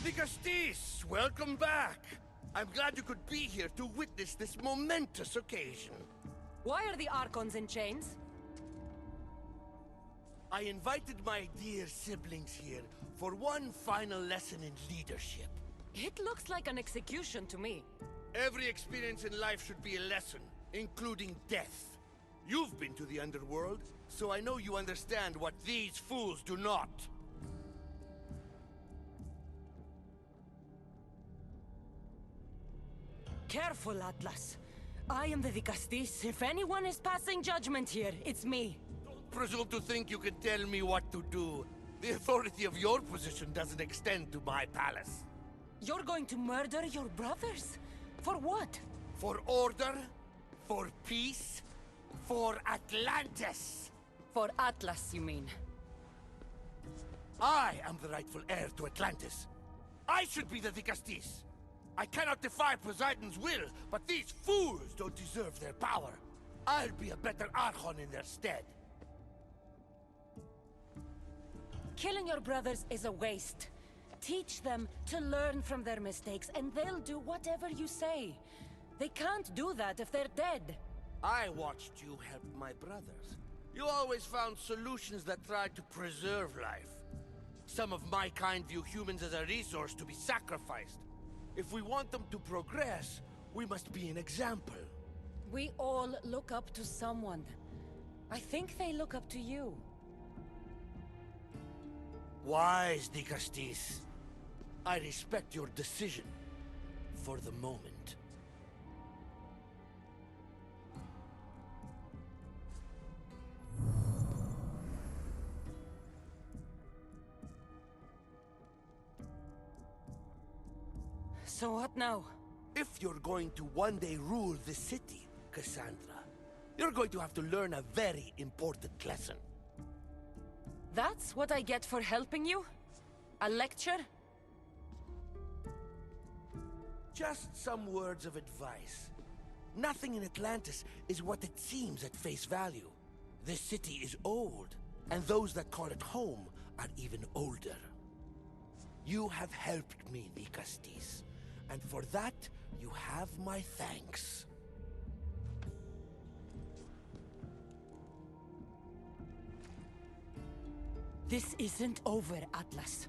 Nicastis, welcome back. I'm glad you could be here to witness this momentous occasion. Why are the Archons in chains? I invited my dear siblings here for one final lesson in leadership. It looks like an execution to me. Every experience in life should be a lesson, including death. You've been to the underworld, so I know you understand what these fools do not. Careful, Atlas. I am the Nicastis. If anyone is passing judgment here, it's me. Don't presume to think you can tell me what to do. The authority of your position doesn't extend to my palace. You're going to murder your brothers? For what? For order, for peace, for Atlantis. For Atlas, you mean? I am the rightful heir to Atlantis. I should be the Nicastis. I cannot defy Poseidon's will, but these fools don't deserve their power. I'll be a better Archon in their stead. Killing your brothers is a waste. Teach them to learn from their mistakes, and they'll do whatever you say. They can't do that if they're dead. I watched you help my brothers. You always found solutions that tried to preserve life. Some of my kind view humans as a resource to be sacrificed. If we want them to progress, we must be an example. We all look up to someone. I think they look up to you. Wise, Nicastis. I respect your decision. For the moment. So what now? If you're going to one day rule the city, Cassandra, you're going to have to learn a very important lesson. That's what I get for helping you? A lecture? Just some words of advice. Nothing in Atlantis is what it seems at face value. This city is old, and those that call it home are even older. You have helped me, Nicastis, and for that, you have my thanks. This isn't over, Atlas.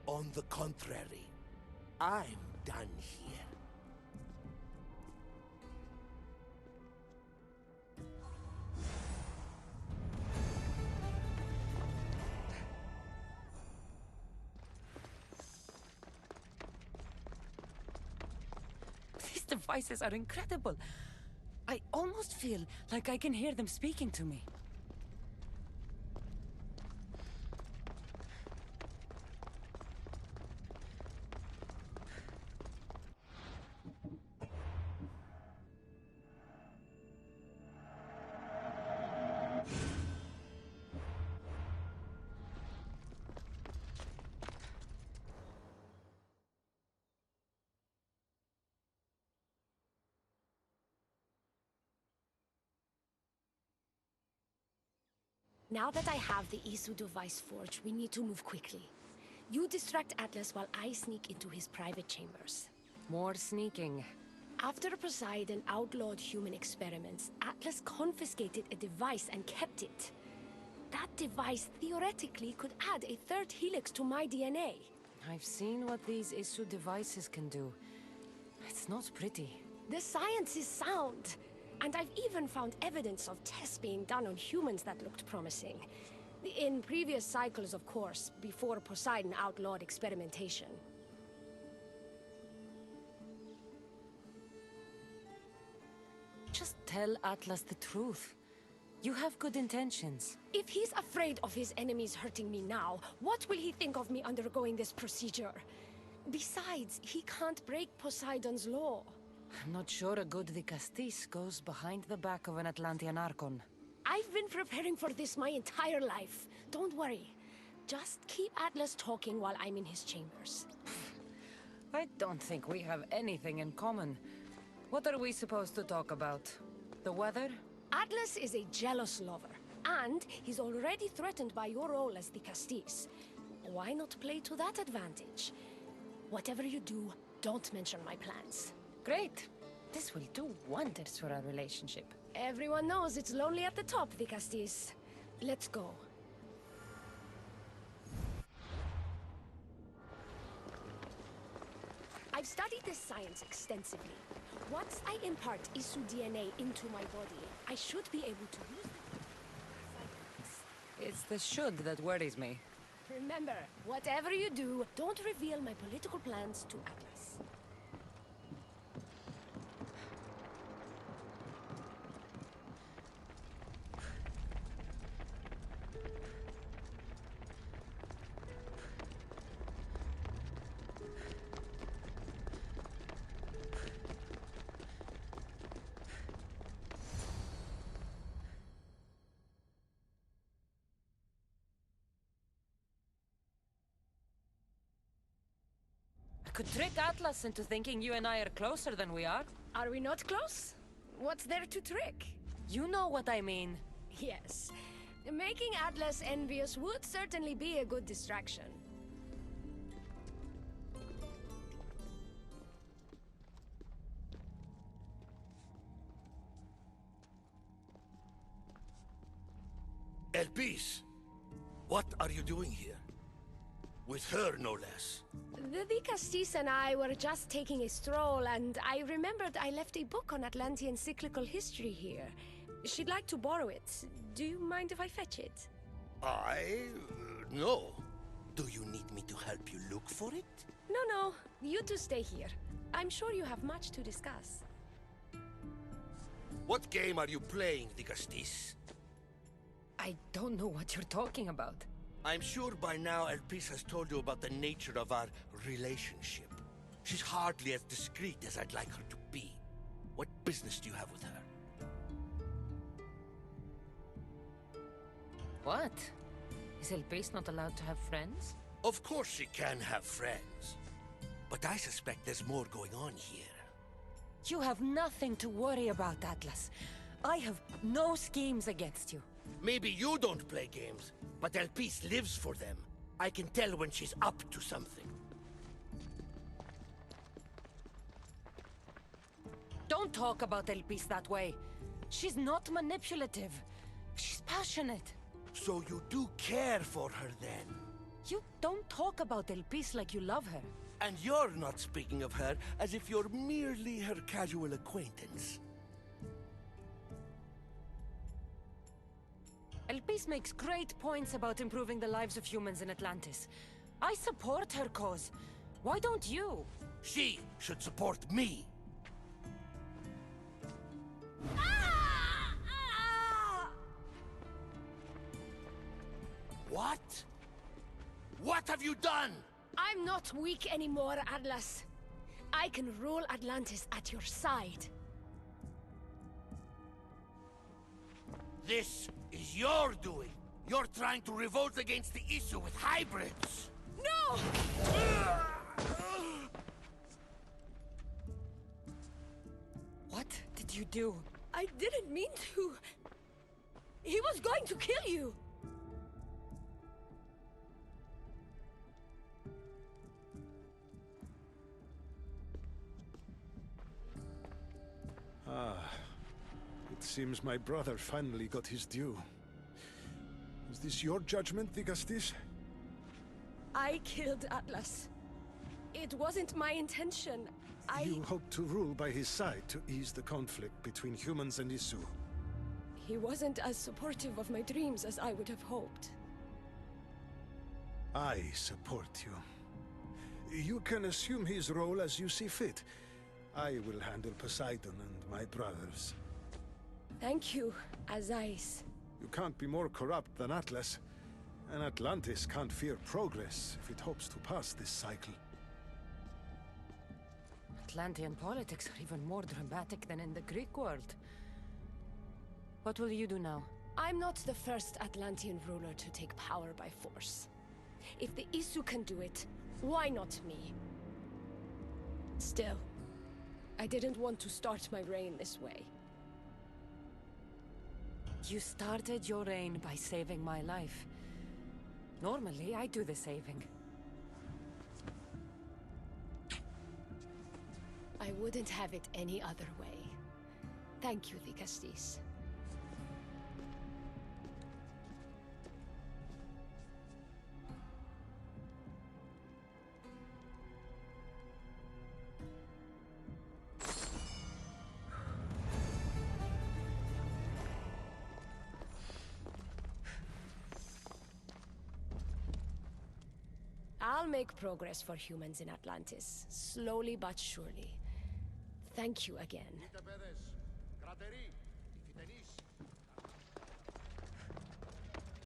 On the contrary, I'm done here. These devices are incredible. I almost feel like I can hear them speaking to me. Now that I have the Isu device forged, we need to move quickly. You distract Atlas while I sneak into his private chambers. More sneaking. After Poseidon outlawed human experiments, Atlas confiscated a device and kept it. That device theoretically could add a third helix to my DNA. I've seen what these Isu devices can do. It's not pretty. The science is sound. And I've even found evidence of tests being done on humans that looked promising. In previous cycles, of course, before Poseidon outlawed experimentation. Just tell Atlas the truth. You have good intentions. If he's afraid of his enemies hurting me now, what will he think of me undergoing this procedure? Besides, he can't break Poseidon's law. I'm not sure a good Nicastis goes behind the back of an Atlantean Archon. I've been preparing for this my entire life. Don't worry. Just keep Atlas talking while I'm in his chambers. I don't think we have anything in common. What are we supposed to talk about? The weather? Atlas is a jealous lover, and he's already threatened by your role as Nicastis. Why not play to that advantage? Whatever you do, don't mention my plans. Great. This will do wonders for our relationship. Everyone knows it's lonely at the top, Vicastis. Let's go. I've studied this science extensively. Once I impart Isu DNA into my body, I should be able to use it. It's the should that worries me. Remember, whatever you do, don't reveal my political plans to Atlas. I could trick Atlas into thinking you and I are closer than we are. Are we not close? What's there to trick? You know what I mean. Yes. Making Atlas envious would certainly be a good distraction. Elpis, what are you doing here? With her, no less. The Vicastis and I were just taking a stroll, and I remembered I left a book on Atlantean cyclical history here. She'd like to borrow it. Do you mind if I fetch it? No. Do you need me to help you look for it? No. You two stay here. I'm sure you have much to discuss. What game are you playing, Vicastis? I don't know what you're talking about. I'm sure by now Elpis has told you about the nature of our relationship. She's hardly as discreet as I'd like her to be. What business do you have with her? What? Is Elpis not allowed to have friends? Of course she can have friends. But I suspect there's more going on here. You have nothing to worry about, Atlas. I have no schemes against you. Maybe you don't play games, but Elpis lives for them. I can tell when she's up to something. Don't talk about Elpis that way. She's not manipulative. She's passionate. So you do care for her then? You don't talk about Elpis like you love her. And you're not speaking of her as if you're merely her casual acquaintance. Elpis makes great points about improving the lives of humans in Atlantis. I support her cause. Why don't you? She should support me. What? What have you done? I'm not weak anymore, Atlas. I can rule Atlantis at your side. This is your doing. You're trying to revolt against the Isu with hybrids. No! What did you do? I didn't mean to. He was going to kill you. It seems my brother finally got his due. Is this your judgment, Vicastis? I killed Atlas. It wasn't my intention. You hope to rule by his side to ease the conflict between humans and Isu. He wasn't as supportive of my dreams as I would have hoped. I support you. You can assume his role as you see fit. I will handle Poseidon and my brothers. Thank you, Azais. You can't be more corrupt than Atlas. And Atlantis can't fear progress if it hopes to pass this cycle. Atlantean politics are even more dramatic than in the Greek world. What will you do now? I'm not the first Atlantean ruler to take power by force. If the Isu can do it, why not me? Still, I didn't want to start my reign this way. You started your reign by saving my life. Normally, I do the saving. I wouldn't have it any other way. Thank you, Vicastis. I'll make progress for humans in Atlantis, slowly but surely. Thank you again. Είτε παιδες, κρατεροί,